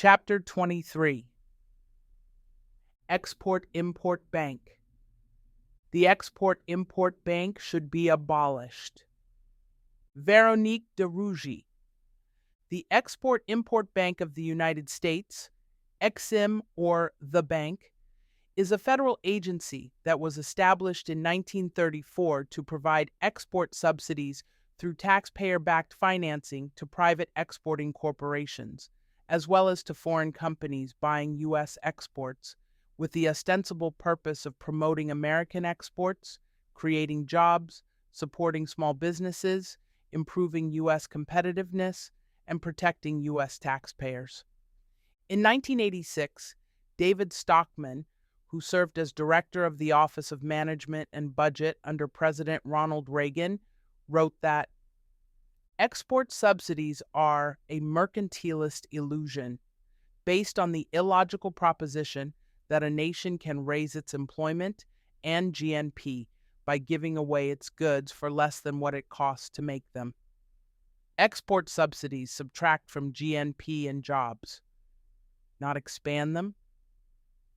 Chapter 23. Export-Import Bank. The Export-Import Bank should be abolished. Veronique de Rougy. The Export-Import Bank of the United States, EXIM or the bank, is a federal agency that was established in 1934 to provide export subsidies through taxpayer-backed financing to private exporting corporations, as well as to foreign companies buying U.S. exports, with the ostensible purpose of promoting American exports, creating jobs, supporting small businesses, improving U.S. competitiveness, and protecting U.S. taxpayers. In 1986, David Stockman, who served as director of the Office of Management and Budget under President Ronald Reagan, wrote that export subsidies are a mercantilist illusion based on the illogical proposition that a nation can raise its employment and GNP by giving away its goods for less than what it costs to make them. Export subsidies subtract from GNP and jobs, not expand them.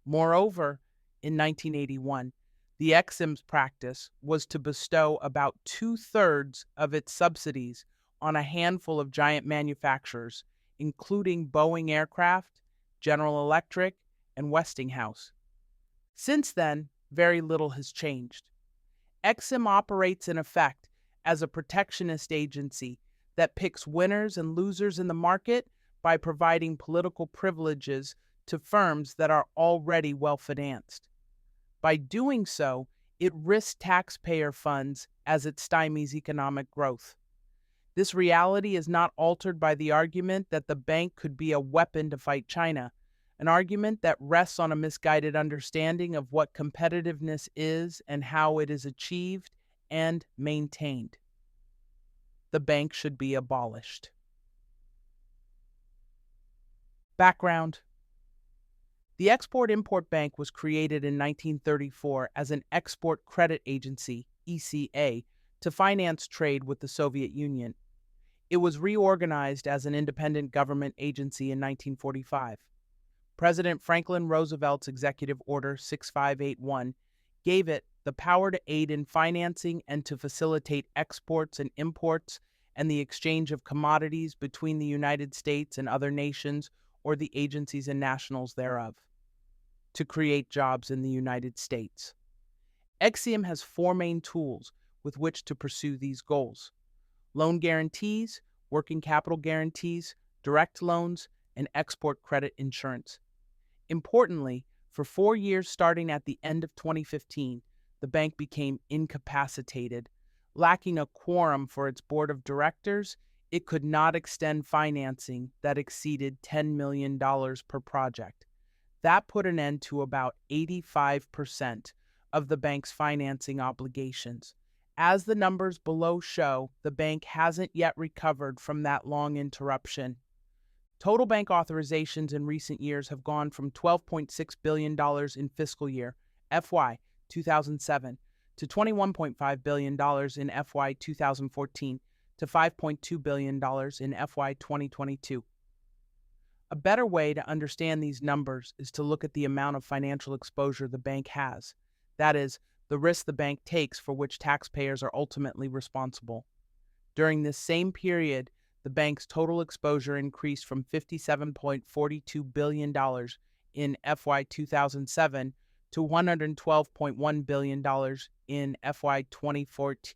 Moreover, in 1981, the EXIM's practice was to bestow about 2/3 of its subsidies on a handful of giant manufacturers, including Boeing Aircraft, General Electric, and Westinghouse. Since then, very little has changed. EXIM operates in effect as a protectionist agency that picks winners and losers in the market by providing political privileges to firms that are already well-financed. By doing so, it risks taxpayer funds as it stymies economic growth. This reality is not altered by the argument that the bank could be a weapon to fight China, an argument that rests on a misguided understanding of what competitiveness is and how it is achieved and maintained. The bank should be abolished. Background. The Export-Import Bank was created in 1934 as an export credit agency, ECA, to finance trade with the Soviet Union. It was reorganized as an independent government agency in 1945. President Franklin Roosevelt's Executive Order 6581 gave it the power to aid in financing and to facilitate exports and imports and the exchange of commodities between the United States and other nations or the agencies and nationals thereof, to create jobs in the United States. EXIM has four main tools with which to pursue these goals: loan guarantees, working capital guarantees, direct loans, and export credit insurance. Importantly, for 4 years starting at the end of 2015, the bank became incapacitated. Lacking a quorum for its board of directors, it could not extend financing that exceeded $10 million per project. That put an end to about 85% of the bank's financing obligations. As the numbers below show, the bank hasn't yet recovered from that long interruption. Total bank authorizations in recent years have gone from $12.6 billion in fiscal year FY 2007 to $21.5 billion in FY 2014 to $5.2 billion in FY 2022. A better way to understand these numbers is to look at the amount of financial exposure the bank has. That is, the risk the bank takes for which taxpayers are ultimately responsible. During this same period, the bank's total exposure increased from $57.42 billion in FY 2007 to $112.1 billion in FY 2014,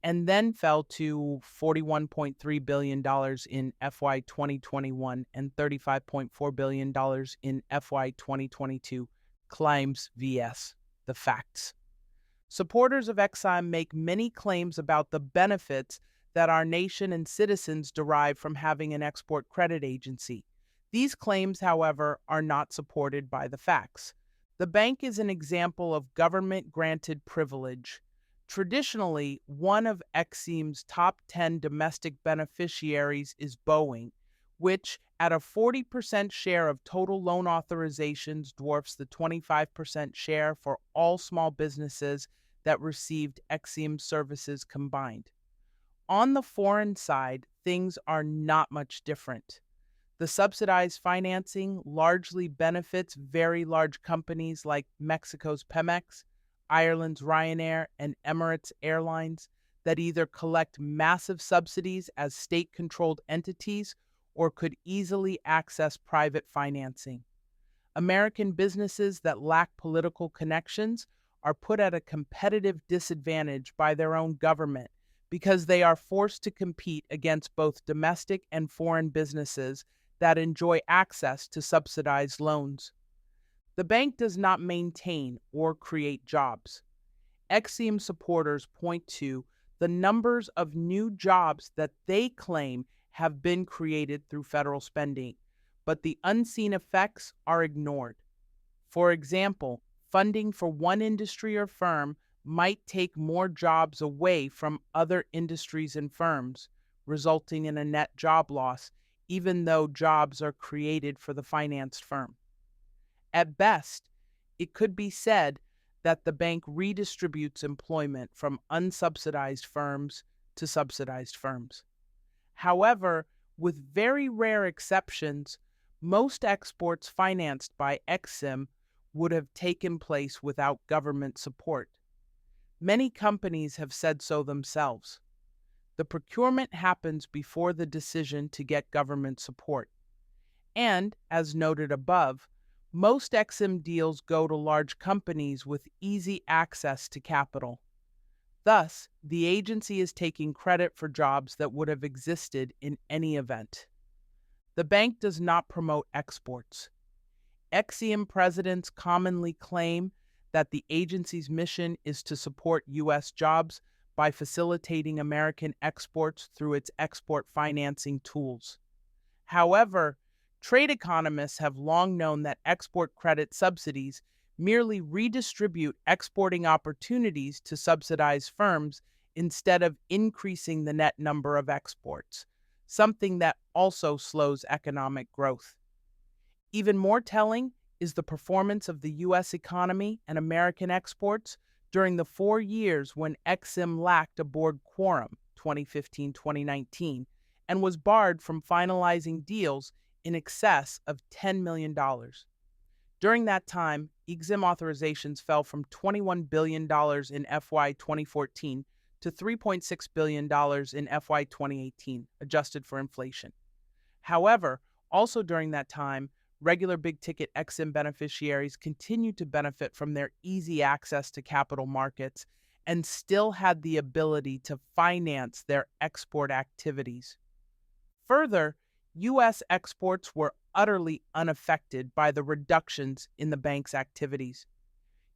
and then fell to $41.3 billion in FY 2021 and $35.4 billion in FY 2022, claims vs. the facts. Supporters of EXIM make many claims about the benefits that our nation and citizens derive from having an export credit agency. These claims, however, are not supported by the facts. The bank is an example of government-granted privilege. Traditionally, one of EXIM's top 10 domestic beneficiaries is Boeing, which, at a 40% share of total loan authorizations, dwarfs the 25% share for all small businesses that received EXIM services combined. On the foreign side, things are not much different. The subsidized financing largely benefits very large companies like Mexico's Pemex, Ireland's Ryanair, and Emirates Airlines that either collect massive subsidies as state controlled entities or could easily access private financing. American businesses that lack political connections are put at a competitive disadvantage by their own government because they are forced to compete against both domestic and foreign businesses that enjoy access to subsidized loans. The bank does not maintain or create jobs. Exim supporters point to the numbers of new jobs that they claim have been created through federal spending, but the unseen effects are ignored. For example, funding for one industry or firm might take more jobs away from other industries and firms, resulting in a net job loss, even though jobs are created for the financed firm. At best, it could be said that the bank redistributes employment from unsubsidized firms to subsidized firms. However, with very rare exceptions, most exports financed by Exim would have taken place without government support. Many companies have said so themselves. The procurement happens before the decision to get government support. And, as noted above, most Exim deals go to large companies with easy access to capital. Thus, the agency is taking credit for jobs that would have existed in any event. The bank does not promote exports. Exim presidents commonly claim that the agency's mission is to support U.S. jobs by facilitating American exports through its export financing tools. However, trade economists have long known that export credit subsidies merely redistribute exporting opportunities to subsidized firms instead of increasing the net number of exports, something that also slows economic growth. Even more telling is the performance of the U.S. economy and American exports during the 4 years when Exim lacked a board quorum, 2015-2019, and was barred from finalizing deals in excess of $10 million. During that time, Exim authorizations fell from $21 billion in FY 2014 to $3.6 billion in FY 2018, adjusted for inflation. However, also during that time, regular big-ticket Exim beneficiaries continued to benefit from their easy access to capital markets and still had the ability to finance their export activities. Further, U.S. exports were utterly unaffected by the reductions in the bank's activities.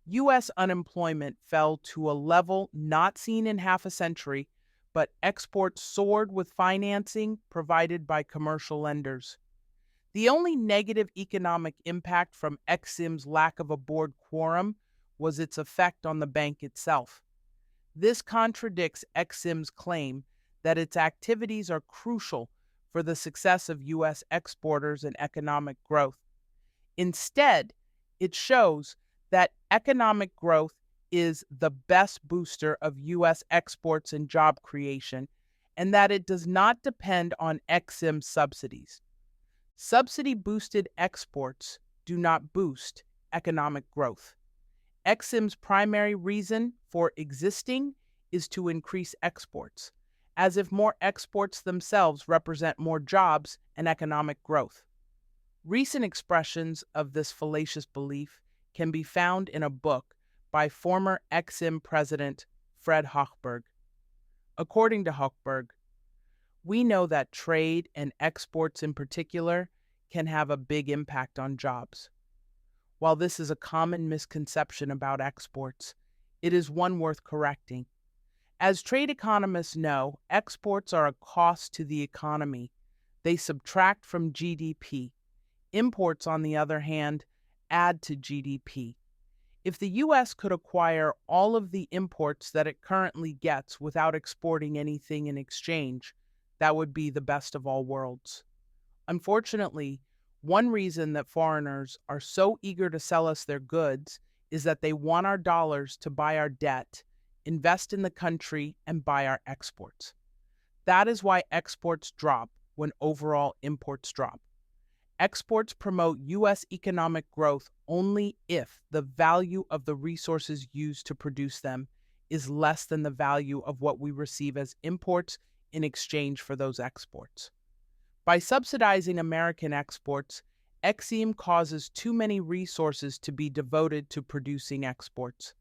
U.S. unemployment fell to a level not seen in half a century, but exports soared with financing provided by commercial lenders. The only negative economic impact from Exim's lack of a board quorum was its effect on the bank itself. This contradicts Exim's claim that its activities are crucial for the success of U.S. exporters and economic growth. Instead, it shows that economic growth is the best booster of U.S. exports and job creation, and that it does not depend on Exim subsidies. Subsidy-boosted exports do not boost economic growth. Exim's primary reason for existing is to increase exports, as if more exports themselves represent more jobs and economic growth. Recent expressions of this fallacious belief can be found in a book by former Exim president Fred Hochberg. According to Hochberg, we know that trade and exports in particular can have a big impact on jobs. While this is a common misconception about exports, it is one worth correcting. As trade economists know, exports are a cost to the economy. They subtract from GDP. Imports, on the other hand, add to GDP. If the U.S. could acquire all of the imports that it currently gets without exporting anything in exchange, that would be the best of all worlds. Unfortunately, one reason that foreigners are so eager to sell us their goods is that they want our dollars to buy our debt, invest in the country, and buy our exports. That is why exports drop when overall imports drop. Exports promote U.S. economic growth only if the value of the resources used to produce them is less than the value of what we receive as imports in exchange for those exports. By subsidizing American exports, Exim causes too many resources to be devoted to producing exports.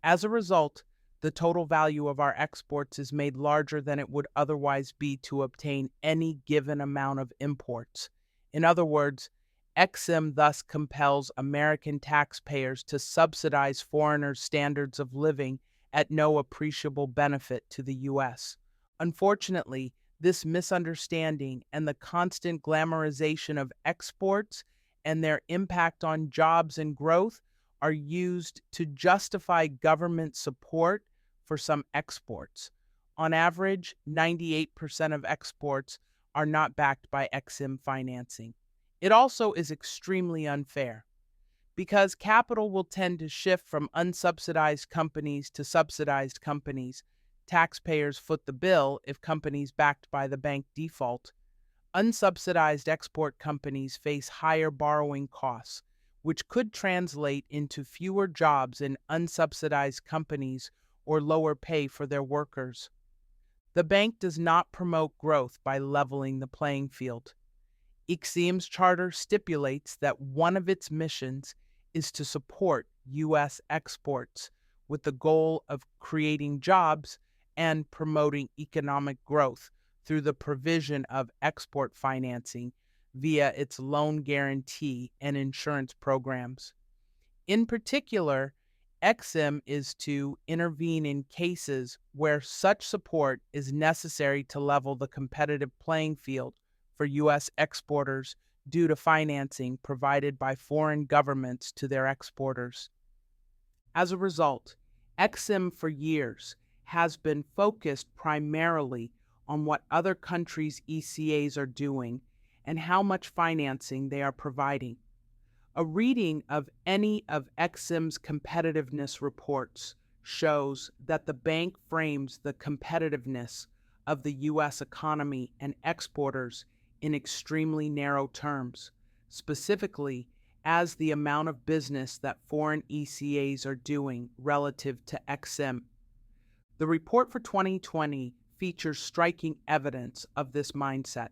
As a result, the total value of our exports is made larger than it would otherwise be to obtain any given amount of imports. In other words, Exim thus compels American taxpayers to subsidize foreigners' standards of living at no appreciable benefit to the U.S. Unfortunately, this misunderstanding and the constant glamorization of exports and their impact on jobs and growth are used to justify government support for some exports. On average, 98% of exports are not backed by Exim financing. It also is extremely unfair because capital will tend to shift from unsubsidized companies to subsidized companies. Taxpayers foot the bill if companies backed by the bank default. Unsubsidized export companies face higher borrowing costs, which could translate into fewer jobs in unsubsidized companies or lower pay for their workers. The bank does not promote growth by leveling the playing field. Exim's charter stipulates that one of its missions is to support U.S. exports with the goal of creating jobs and promoting economic growth through the provision of export financing via its loan guarantee and insurance programs. In particular, Exim is to intervene in cases where such support is necessary to level the competitive playing field for U.S. exporters due to financing provided by foreign governments to their exporters. As a result, Exim for years has been focused primarily on what other countries' ECAs are doing and how much financing they are providing. A reading of any of Exim's competitiveness reports shows that the bank frames the competitiveness of the U.S. economy and exporters in extremely narrow terms, specifically as the amount of business that foreign ECAs are doing relative to Exim. The report for 2020 features striking evidence of this mindset.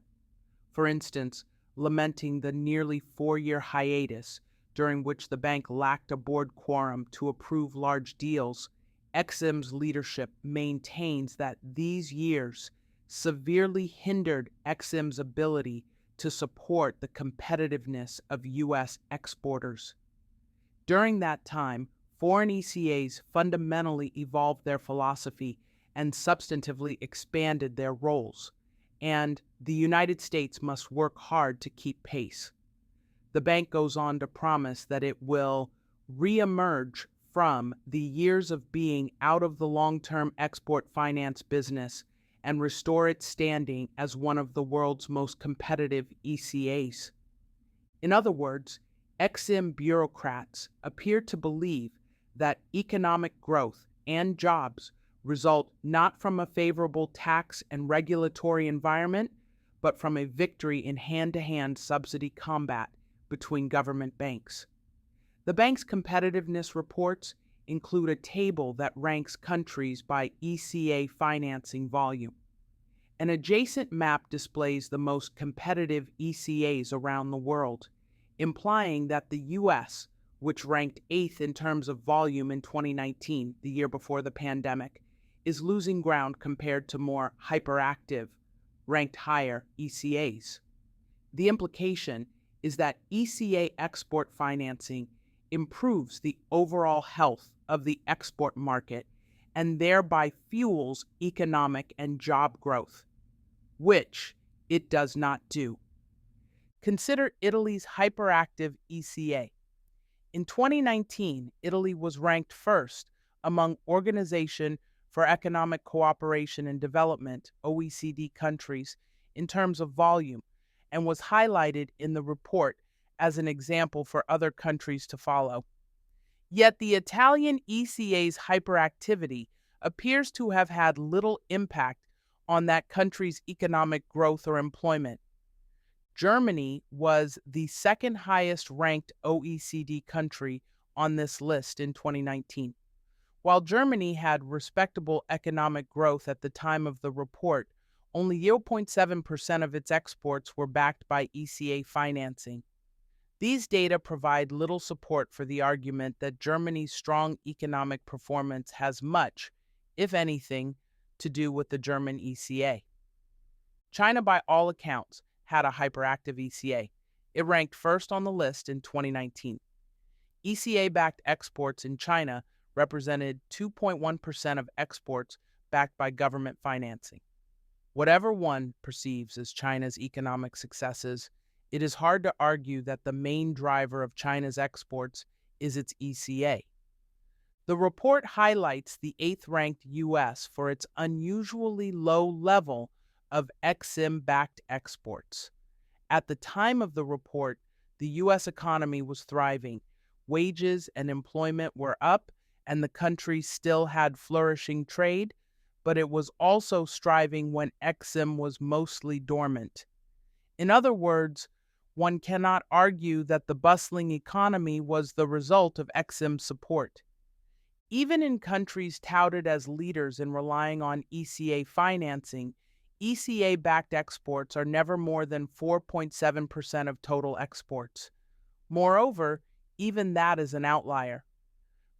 For instance, lamenting the nearly 4-year hiatus during which the bank lacked a board quorum to approve large deals, Exim's leadership maintains that these years severely hindered Exim's ability to support the competitiveness of U.S. exporters. During that time, foreign ECAs fundamentally evolved their philosophy and substantively expanded their roles, and the United States must work hard to keep pace. The bank goes on to promise that it will reemerge from the years of being out of the long-term export finance business and restore its standing as one of the world's most competitive ECAs. In other words, Exim bureaucrats appear to believe that economic growth and jobs result not from a favorable tax and regulatory environment, but from a victory in hand-to-hand subsidy combat between government banks. The bank's competitiveness reports include a table that ranks countries by ECA financing volume. An adjacent map displays the most competitive ECAs around the world, implying that the U.S., which ranked 8th in terms of volume in 2019, the year before the pandemic, is losing ground compared to more hyperactive, ranked higher ECAs. The implication is that ECA export financing improves the overall health of the export market and thereby fuels economic and job growth, which it does not do. Consider Italy's hyperactive ECA. In 2019, Italy was ranked first among Organization for Economic Cooperation and Development, OECD countries, in terms of volume, and was highlighted in the report as an example for other countries to follow. Yet the Italian ECA's hyperactivity appears to have had little impact on that country's economic growth or employment. Germany was the second highest ranked OECD country on this list in 2019. While Germany had respectable economic growth at the time of the report, only 0.7% of its exports were backed by ECA financing. These data provide little support for the argument that Germany's strong economic performance has much, if anything, to do with the German ECA. China, by all accounts, had a hyperactive ECA. It ranked first on the list in 2019. ECA-backed exports in China represented 2.1% of exports backed by government financing. Whatever one perceives as China's economic successes, it is hard to argue that the main driver of China's exports is its ECA. The report highlights the eighth-ranked U.S. for its unusually low level of Exim-backed exports. At the time of the report, the U.S. economy was thriving. Wages and employment were up, and the country still had flourishing trade, but it was also striving when Exim was mostly dormant. In other words, one cannot argue that the bustling economy was the result of Exim support. Even in countries touted as leaders in relying on ECA financing, ECA-backed exports are never more than 4.7% of total exports. Moreover, even that is an outlier.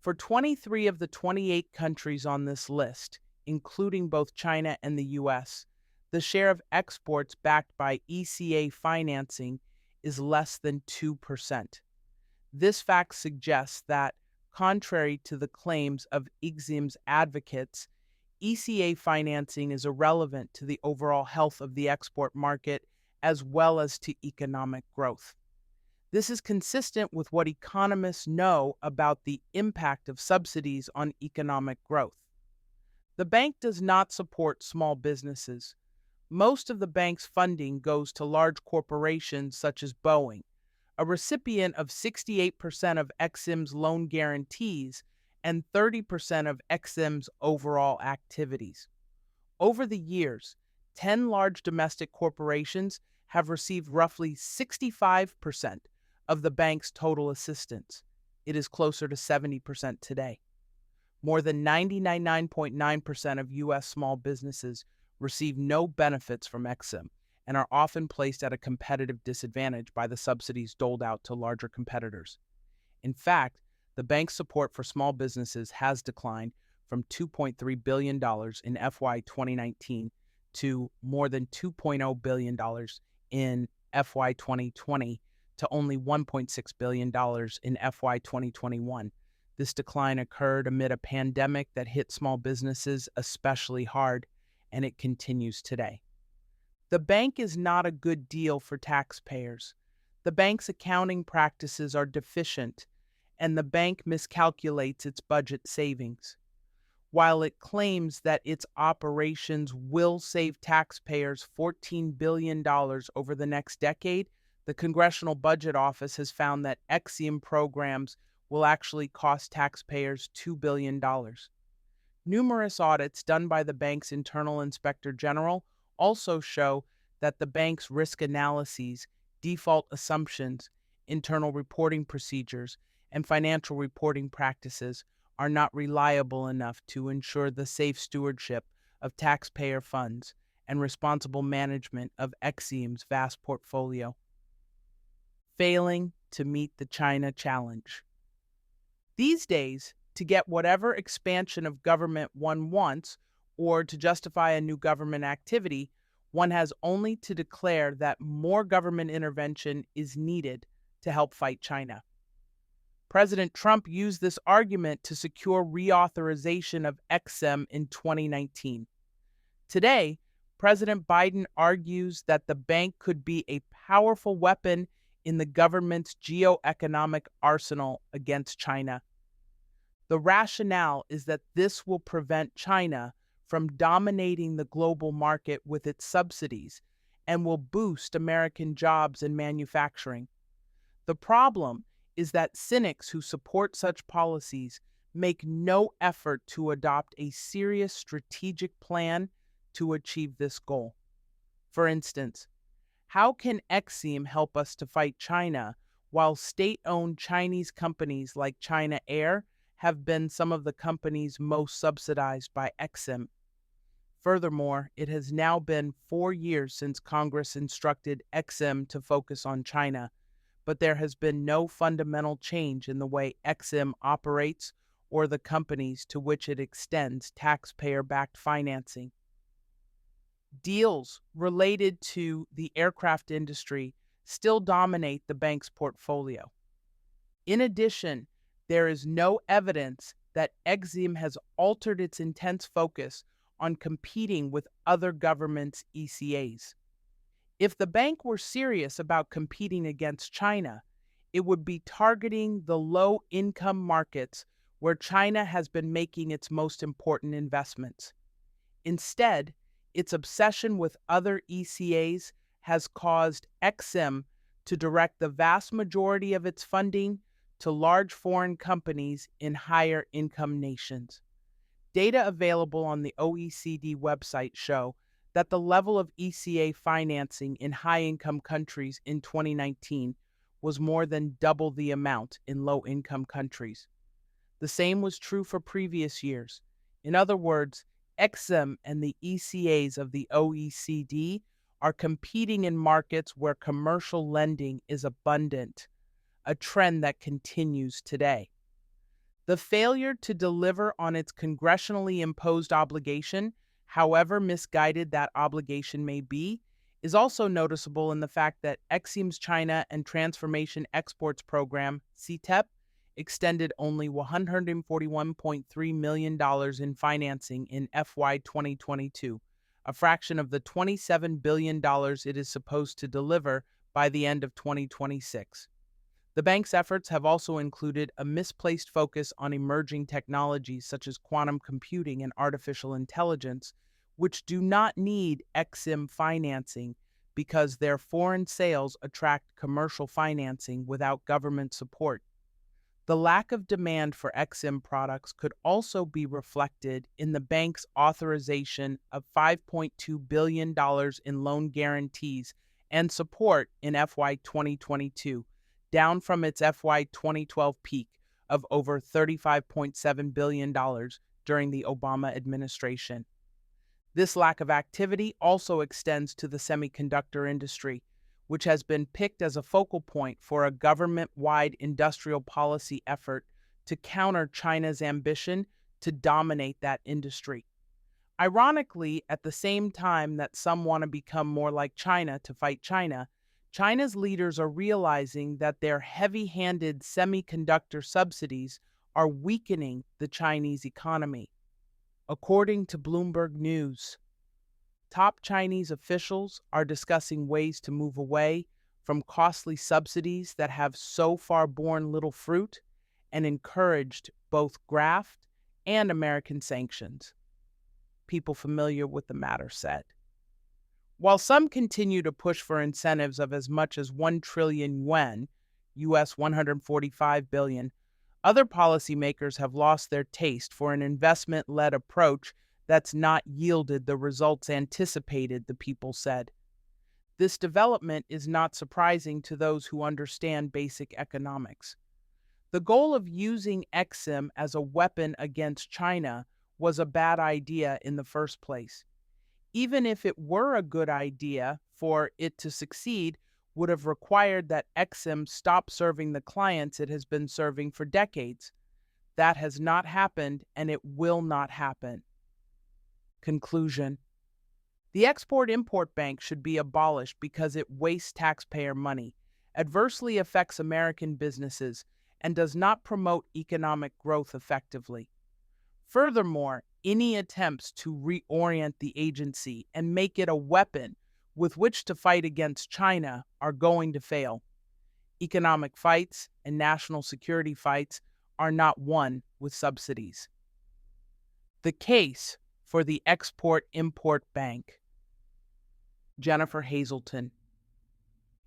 For 23 of the 28 countries on this list, including both China and the US, the share of exports backed by ECA financing is less than 2%. This fact suggests that, contrary to the claims of Exim's advocates, ECA financing is irrelevant to the overall health of the export market as well as to economic growth. This is consistent with what economists know about the impact of subsidies on economic growth. The bank does not support small businesses. Most of the bank's funding goes to large corporations such as Boeing, a recipient of 68% of Exim's loan guarantees and 30% of Exim's overall activities. Over the years, 10 large domestic corporations have received roughly 65% of the bank's total assistance. It is closer to 70% today. More than 99.9% of U.S. small businesses receive no benefits from Exim and are often placed at a competitive disadvantage by the subsidies doled out to larger competitors. In fact, the bank's support for small businesses has declined from $2.3 billion in FY 2019 to more than $2.0 billion in FY 2020 to only $1.6 billion in FY 2021. This decline occurred amid a pandemic that hit small businesses especially hard, and it continues today. The bank is not a good deal for taxpayers. The bank's accounting practices are deficient, and the bank miscalculates its budget savings. While it claims that its operations will save taxpayers $14 billion over the next decade, the Congressional Budget Office has found that Exim programs will actually cost taxpayers $2 billion. Numerous audits done by the bank's internal inspector general also show that the bank's risk analyses, default assumptions, internal reporting procedures, and financial reporting practices are not reliable enough to ensure the safe stewardship of taxpayer funds and responsible management of Exim's vast portfolio. Failing to meet the China challenge. These days, to get whatever expansion of government one wants, or to justify a new government activity, one has only to declare that more government intervention is needed to help fight China. President Trump used this argument to secure reauthorization of Exim in 2019. Today, President Biden argues that the bank could be a powerful weapon in the government's geoeconomic arsenal against China. The rationale is that this will prevent China from dominating the global market with its subsidies and will boost American jobs and manufacturing. The problem is that cynics who support such policies make no effort to adopt a serious strategic plan to achieve this goal. For instance, How can Exim help us to fight China while state-owned Chinese companies like China Air have been some of the companies most subsidized by Exim? Furthermore, it has now been 4 years since Congress instructed Exim to focus on China, but there has been no fundamental change in the way Exim operates or the companies to which it extends taxpayer-backed financing. Deals related to the aircraft industry still dominate the bank's portfolio. In addition, there is no evidence that Exim has altered its intense focus on competing with other governments' ECAs. If the bank were serious about competing against China, it would be targeting the low-income markets where China has been making its most important investments. Instead, its obsession with other ECAs has caused Exim to direct the vast majority of its funding to large foreign companies in higher income nations. Data available on the OECD website show that the level of ECA financing in high-income countries in 2019 was more than double the amount in low-income countries. The same was true for previous years. In other words, Exim and the ECAs of the OECD are competing in markets where commercial lending is abundant, a trend that continues today. The failure to deliver on its congressionally imposed obligation, however misguided that obligation may be, is also noticeable in the fact that Exim's China and Transformation Exports Program, CTEP, extended only $141.3 million in financing in FY 2022, a fraction of the $27 billion it is supposed to deliver by the end of 2026. The bank's efforts have also included a misplaced focus on emerging technologies such as quantum computing and artificial intelligence, which do not need Exim financing because their foreign sales attract commercial financing without government support. The lack of demand for Exim products could also be reflected in the bank's authorization of $5.2 billion in loan guarantees and support in FY 2022, down from its FY 2012 peak of over $35.7 billion during the Obama administration. This lack of activity also extends to the semiconductor industry, which has been picked as a focal point for a government-wide industrial policy effort to counter China's ambition to dominate that industry. Ironically, at the same time that some want to become more like China to fight China, China's leaders are realizing that their heavy-handed semiconductor subsidies are weakening the Chinese economy. According to Bloomberg News, top Chinese officials are discussing ways to move away from costly subsidies that have so far borne little fruit and encouraged both graft and American sanctions. People familiar with the matter said. While some continue to push for incentives of as much as 1 trillion yuan, US 145 billion, other policymakers have lost their taste for an investment-led approach that's not yielded the results anticipated, the people said. This development is not surprising to those who understand basic economics. The goal of using Exim as a weapon against China was a bad idea in the first place. Even if it were a good idea, for it to succeed would have required that Exim stop serving the clients it has been serving for decades. That has not happened, and it will not happen. Conclusion: the Export-Import Bank should be abolished because it wastes taxpayer money, adversely affects American businesses, and does not promote economic growth effectively. Furthermore, any attempts to reorient the agency and make it a weapon with which to fight against China are going to fail. Economic fights and national security fights are not won with subsidies. The case for the Export-Import Bank. Jennifer Hazelton.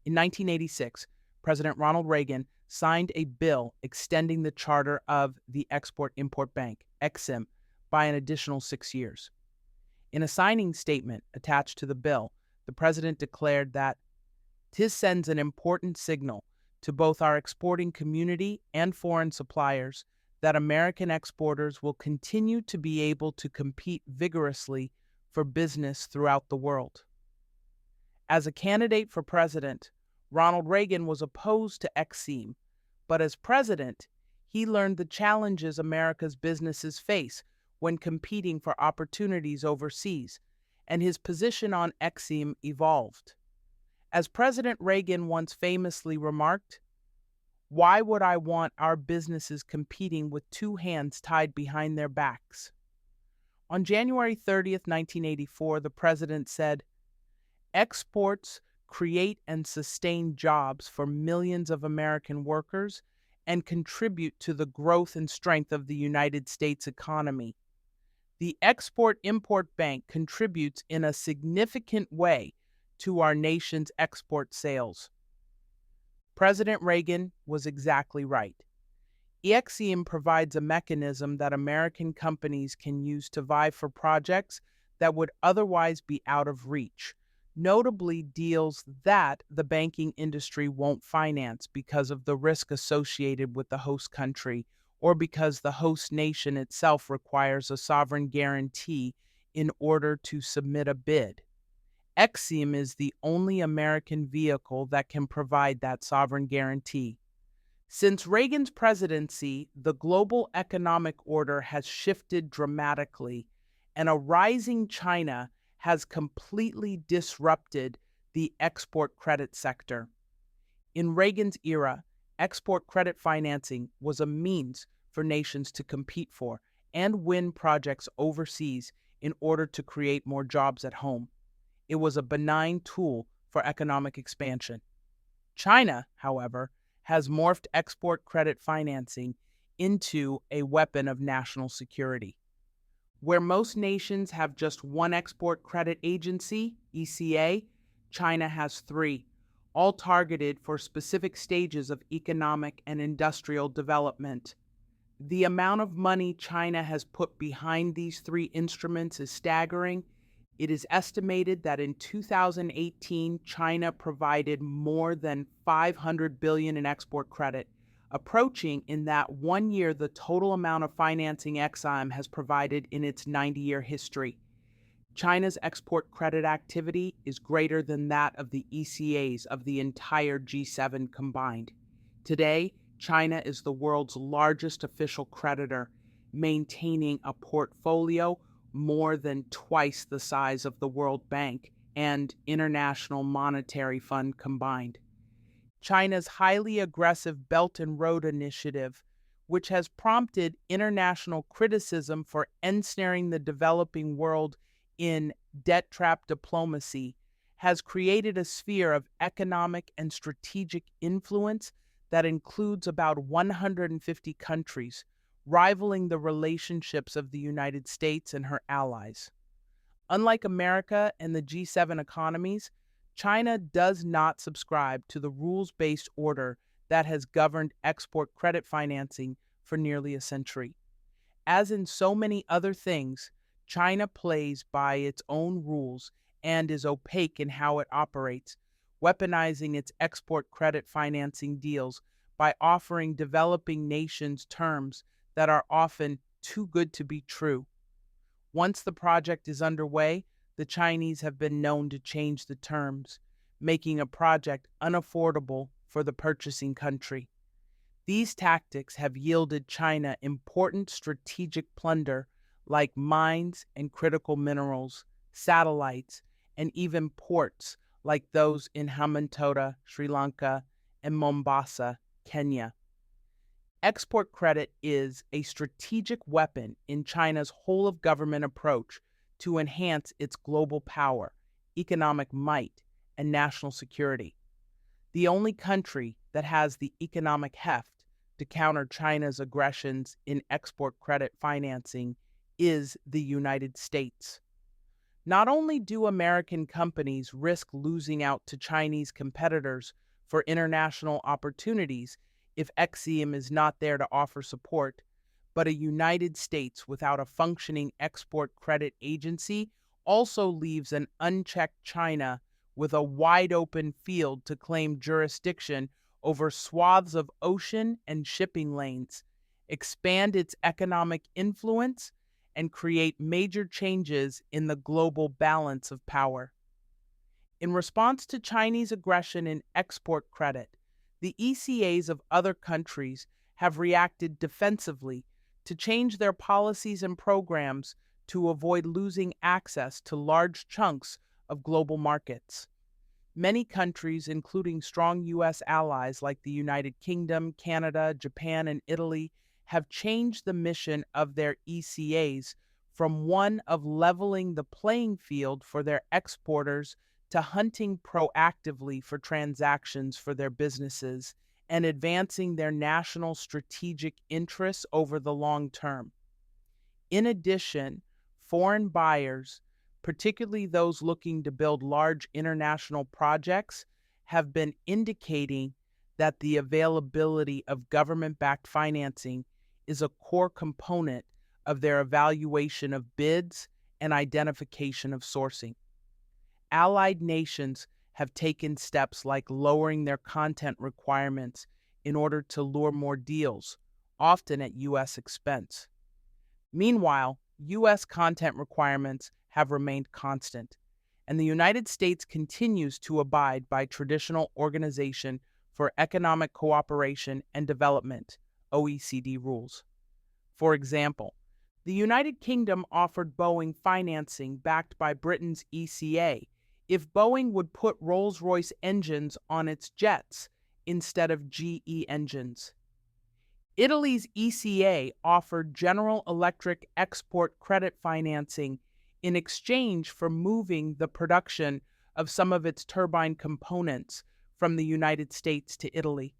In 1986, President Ronald Reagan signed a bill extending the charter of the Export-Import Bank, Exim, by an additional 6 years. In a signing statement attached to the bill, the president declared that This sends an important signal to both our exporting community and foreign suppliers that American exporters will continue to be able to compete vigorously for business throughout the world. As a candidate for president, Ronald Reagan was opposed to XSEAM, but as president, he learned the challenges America's businesses face when competing for opportunities overseas, and his position on XSEAM evolved. As President Reagan once famously remarked, "Why would I want our businesses competing with two hands tied behind their backs?" On January 30th, 1984, the president said, "Exports create and sustain jobs for millions of American workers and contribute to the growth and strength of the United States economy. The Export-Import Bank contributes in a significant way to our nation's export sales." President Reagan was exactly right. EXIM provides a mechanism that American companies can use to vie for projects that would otherwise be out of reach, notably deals that the banking industry won't finance because of the risk associated with the host country or because the host nation itself requires a sovereign guarantee in order to submit a bid. EXIM is the only American vehicle that can provide that sovereign guarantee. Since Reagan's presidency, the global economic order has shifted dramatically, and a rising China has completely disrupted the export credit sector. In Reagan's era, export credit financing was a means for nations to compete for and win projects overseas in order to create more jobs at home. It was a benign tool for economic expansion. China, however, has morphed export credit financing into a weapon of national security. Where most nations have just one export credit agency, ECA, China has three, all targeted for specific stages of economic and industrial development. The amount of money China has put behind these three instruments is staggering. It is estimated that in 2018, China provided more than $500 billion in export credit, approaching in that 1 year the total amount of financing Exim has provided in its 90-year history. China's export credit activity is greater than that of the ECAs of the entire G7 combined. Today, China is the world's largest official creditor, maintaining a portfolio more than twice the size of the World Bank and International Monetary Fund combined. China's highly aggressive Belt and Road Initiative, which has prompted international criticism for ensnaring the developing world in debt trap diplomacy, has created a sphere of economic and strategic influence that includes about 150 countries, rivaling the relationships of the United States and her allies. Unlike America and the G7 economies, China does not subscribe to the rules-based order that has governed export credit financing for nearly a century. As in so many other things, China plays by its own rules and is opaque in how it operates, weaponizing its export credit financing deals by offering developing nations terms that are often too good to be true. Once the project is underway, the Chinese have been known to change the terms, making a project unaffordable for the purchasing country. These tactics have yielded China important strategic plunder like mines and critical minerals, satellites, and even ports like those in Hambantota, Sri Lanka, and Mombasa, Kenya. Export credit is a strategic weapon in China's whole-of-government approach to enhance its global power, economic might, and national security. The only country that has the economic heft to counter China's aggressions in export credit financing is the United States. Not only do American companies risk losing out to Chinese competitors for international opportunities if XIM is not there to offer support, but a United States without a functioning export credit agency also leaves an unchecked China with a wide-open field to claim jurisdiction over swaths of ocean and shipping lanes, expand its economic influence, and create major changes in the global balance of power. In response to Chinese aggression in export credit, the ECAs of other countries have reacted defensively to change their policies and programs to avoid losing access to large chunks of global markets. Many countries, including strong U.S. allies like the United Kingdom, Canada, Japan, and Italy, have changed the mission of their ECAs from one of leveling the playing field for their exporters to hunting proactively for transactions for their businesses and advancing their national strategic interests over the long term. In addition, foreign buyers, particularly those looking to build large international projects, have been indicating that the availability of government-backed financing is a core component of their evaluation of bids and identification of sourcing. Allied nations have taken steps like lowering their content requirements in order to lure more deals, often at U.S. expense. Meanwhile, U.S. content requirements have remained constant, and the United States continues to abide by traditional Organization for Economic Cooperation and Development, OECD rules. For example, the United Kingdom offered Boeing financing backed by Britain's ECA if Boeing would put Rolls-Royce engines on its jets instead of GE engines. Italy's ECA offered General Electric export credit financing in exchange for moving the production of some of its turbine components from the United States to Italy.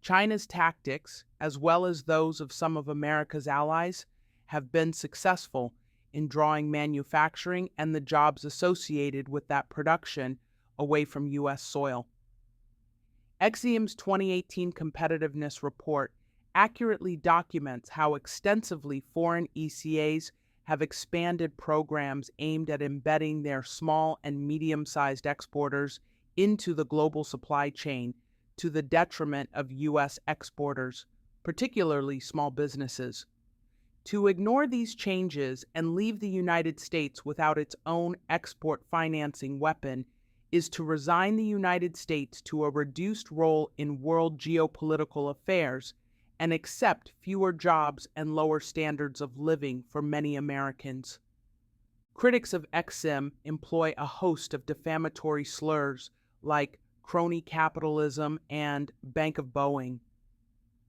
China's tactics, as well as those of some of America's allies, have been successful in drawing manufacturing and the jobs associated with that production away from U.S. soil. Exium's 2018 competitiveness report accurately documents how extensively foreign ECAs have expanded programs aimed at embedding their small and medium-sized exporters into the global supply chain to the detriment of U.S. exporters, particularly small businesses. To ignore these changes and leave the United States without its own export financing weapon is to resign the United States to a reduced role in world geopolitical affairs and accept fewer jobs and lower standards of living for many Americans. Critics of Exim employ a host of defamatory slurs like crony capitalism and Bank of Boeing.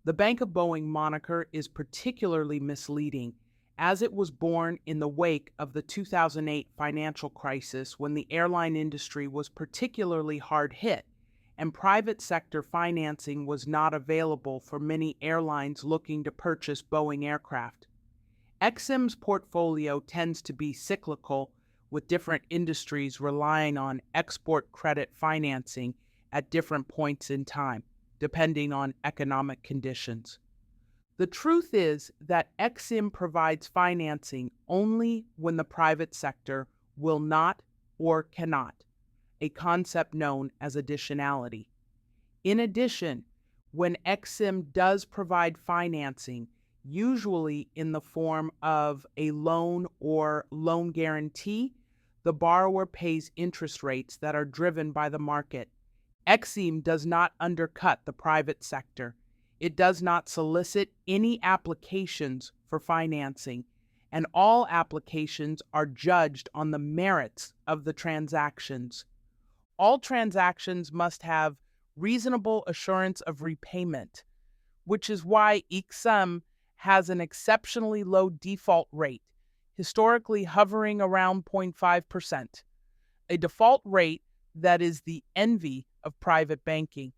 The Bank of Boeing moniker is particularly misleading, as it was born in the wake of the 2008 financial crisis when the airline industry was particularly hard hit and private sector financing was not available for many airlines looking to purchase Boeing aircraft. Exim's portfolio tends to be cyclical, with different industries relying on export credit financing at different points in time, depending on economic conditions. The truth is that Exim provides financing only when the private sector will not or cannot, a concept known as additionality. In addition, when Exim does provide financing, usually in the form of a loan or loan guarantee, the borrower pays interest rates that are driven by the market. Exim does not undercut the private sector. It does not solicit any applications for financing, and all applications are judged on the merits of the transactions. All transactions must have reasonable assurance of repayment, which is why Exim has an exceptionally low default rate, historically hovering around 0.5%, a default rate that is the envy of private banking.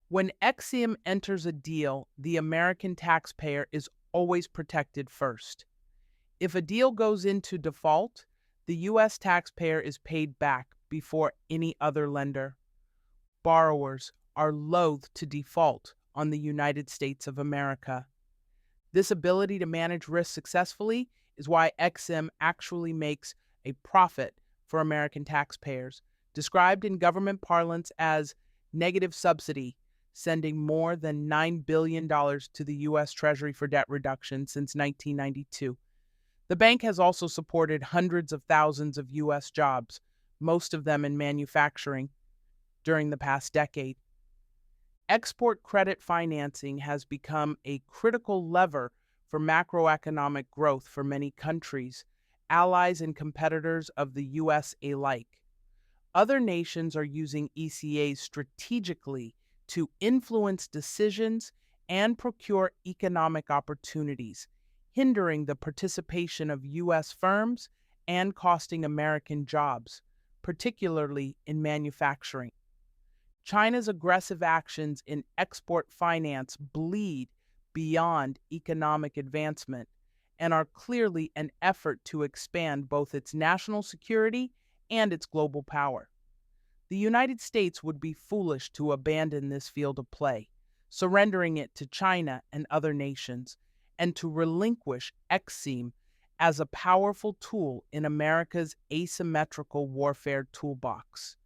When Exim enters a deal, the American taxpayer is always protected first. If a deal goes into default, the U.S. taxpayer is paid back before any other lender. Borrowers are loath to default on the United States of America. This ability to manage risk successfully is why Exim actually makes a profit for American taxpayers, described in government parlance as negative subsidy, sending more than $9 billion to the U.S. Treasury for debt reduction since 1992. The bank has also supported hundreds of thousands of U.S. jobs, most of them in manufacturing, during the past decade. Export credit financing has become a critical lever for macroeconomic growth for many countries, allies and competitors of the U.S. alike. Other nations are using ECAs strategically to influence decisions and procure economic opportunities, hindering the participation of U.S. firms and costing American jobs, particularly in manufacturing. China's aggressive actions in export finance bleed beyond economic advancement and are clearly an effort to expand both its national security and its global power. The United States would be foolish to abandon this field of play, surrendering it to China and other nations, and to relinquish EXIM as a powerful tool in America's asymmetrical warfare toolbox.